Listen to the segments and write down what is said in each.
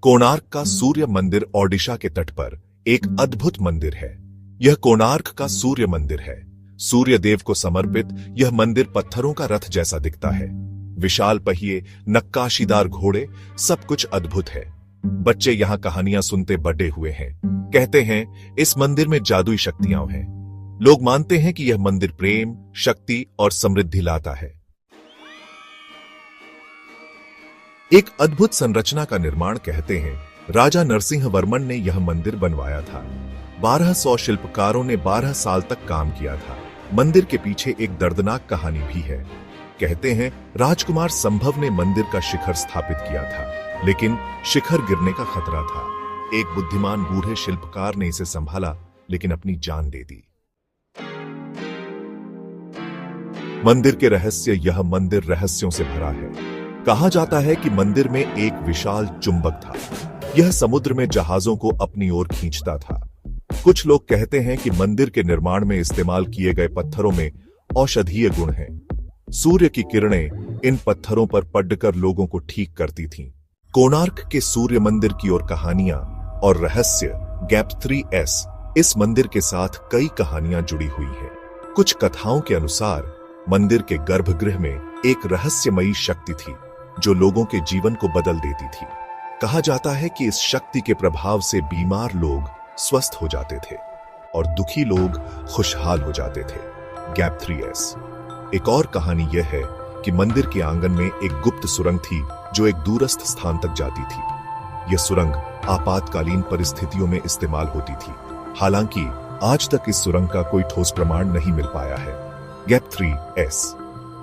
कोणार्क का सूर्य मंदिर ओडिशा के तट पर एक अद्भुत मंदिर है। यह कोणार्क का सूर्य मंदिर है। सूर्य देव को समर्पित यह मंदिर पत्थरों का रथ जैसा दिखता है। विशाल पहिए, नक्काशीदार घोड़े, सब कुछ अद्भुत है। बच्चे यहाँ कहानियां सुनते बड़े हुए हैं। कहते हैं इस मंदिर में जादुई शक्तियां हैं। लोग मानते हैं कि यह मंदिर प्रेम, शक्ति और समृद्धि लाता है। एक अद्भुत संरचना का निर्माण कहते हैं राजा नरसिंह वर्मन ने यह मंदिर बनवाया था। 1200 शिल्पकारों ने 12 साल तक काम किया था। मंदिर के पीछे एक दर्दनाक कहानी भी है। कहते हैं राजकुमार संभव ने मंदिर का शिखर स्थापित किया था, लेकिन शिखर गिरने का खतरा था। एक बुद्धिमान बूढ़े शिल्पकार ने इसे संभाला, लेकिन अपनी जान दे दी। मंदिर के रहस्य। यह मंदिर रहस्यों से भरा है। कहा जाता है कि मंदिर में एक विशाल चुंबक था। यह समुद्र में जहाजों को अपनी ओर खींचता था। कुछ लोग कहते हैं कि मंदिर के निर्माण में इस्तेमाल किए गए पत्थरों में औषधीय गुण हैं। सूर्य की किरणें इन पत्थरों पर पड़कर लोगों को ठीक करती थीं। कोणार्क के सूर्य मंदिर की ओर कहानियां और रहस्य। Gap 3S। इस मंदिर के साथ कई कहानियां जुड़ी हुई हैं। कुछ कथाओं के अनुसार मंदिर के गर्भगृह में एक रहस्यमयी शक्ति थी जो लोगों के जीवन को बदल देती थी। कहा जाता है कि इस शक्ति के प्रभाव से बीमार लोग स्वस्थ हो जाते थे और दुखी लोग खुशहाल हो जाते थे। Gap 3S। एक और कहानी यह है कि मंदिर के आंगन में एक गुप्त सुरंग थी जो एक दूरस्थ स्थान तक जाती थी। यह सुरंग आपातकालीन परिस्थितियों में इस्तेमाल होती थी। हालांकि आज तक इस सुरंग का कोई ठोस प्रमाण नहीं मिल पाया है। Gap 3S।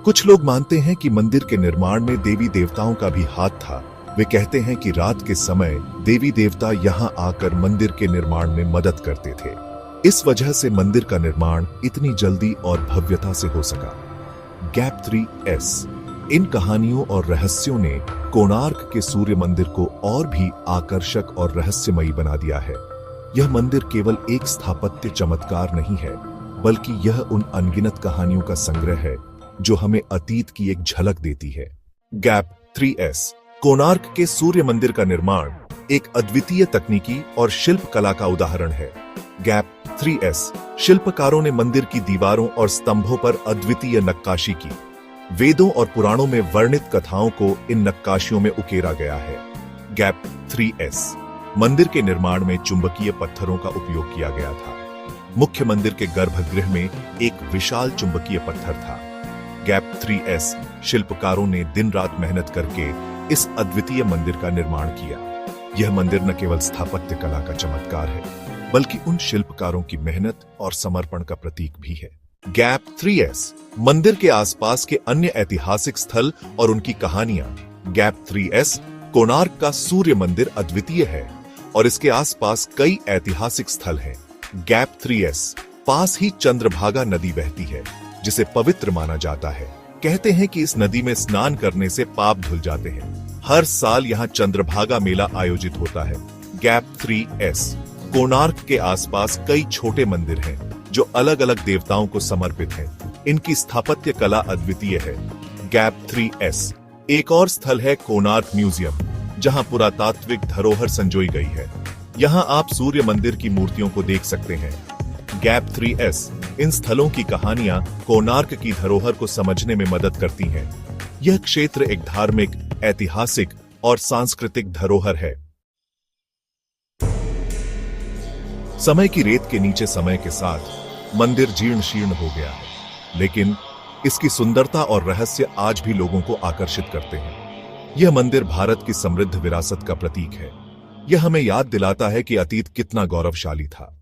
कुछ लोग मानते हैं कि मंदिर के निर्माण में देवी देवताओं का भी हाथ था। वे कहते हैं कि रात के समय देवी देवता यहाँ आकर मंदिर के निर्माण में मदद करते थे। इस वजह से मंदिर का निर्माण इतनी जल्दी और भव्यता से हो सका। Gap 3S। इन कहानियों और रहस्यों ने कोणार्क के सूर्य मंदिर को और भी आकर्षक और रहस्यमयी बना दिया है। यह मंदिर केवल एक स्थापत्य चमत्कार नहीं है, बल्कि यह उन अनगिनत कहानियों का संग्रह है जो हमें अतीत की एक झलक देती है। Gap 3S। कोणार्क के सूर्य मंदिर का निर्माण एक अद्वितीय तकनीकी और शिल्प कला का उदाहरण है। Gap 3S। शिल्पकारों ने मंदिर की दीवारों और स्तंभों पर अद्वितीय नक्काशी की। वेदों और पुराणों में वर्णित कथाओं को इन नक्काशियों में उकेरा गया है। Gap 3S। मंदिर के निर्माण में चुंबकीय पत्थरों का उपयोग किया गया था। मुख्य मंदिर के गर्भगृह में एक विशाल चुंबकीय पत्थर था। Gap 3S। शिल्पकारों ने दिन रात मेहनत करके इस अद्वितीय मंदिर का निर्माण किया। यह मंदिर न केवल स्थापत्य कला का चमत्कार है, बल्कि उन शिल्पकारों की मेहनत और समर्पण का प्रतीक भी है। Gap 3S। मंदिर के आसपास के अन्य ऐतिहासिक स्थल और उनकी कहानियां। Gap 3S। कोणार्क का सूर्य मंदिर अद्वितीय है और इसके आसपास कई ऐतिहासिक स्थल हैं। Gap 3S। पास ही चंद्रभागा नदी बहती है, जिसे पवित्र माना जाता है। कहते हैं कि इस नदी में स्नान करने से पाप धुल जाते हैं। हर साल यहाँ चंद्रभागा मेला आयोजित होता है। Gap 3S। कोणार्क के आसपास कई छोटे मंदिर हैं जो अलग अलग देवताओं को समर्पित हैं। इनकी स्थापत्य कला अद्वितीय है। Gap 3S। एक और स्थल है कोणार्क म्यूजियम, जहाँ पुरातात्विक धरोहर संजोई गई है। यहाँ आप सूर्य मंदिर की मूर्तियों को देख सकते हैं। Gap 3S। इन स्थलों की कहानियां कोणार्क की धरोहर को समझने में मदद करती हैं। यह क्षेत्र एक धार्मिक, ऐतिहासिक और सांस्कृतिक धरोहर है। समय की रेत के नीचे समय के साथ मंदिर जीर्ण शीर्ण हो गया है, लेकिन इसकी सुंदरता और रहस्य आज भी लोगों को आकर्षित करते हैं। यह मंदिर भारत की समृद्ध विरासत का प्रतीक है। यह हमें याद दिलाता है कि अतीत कितना गौरवशाली था।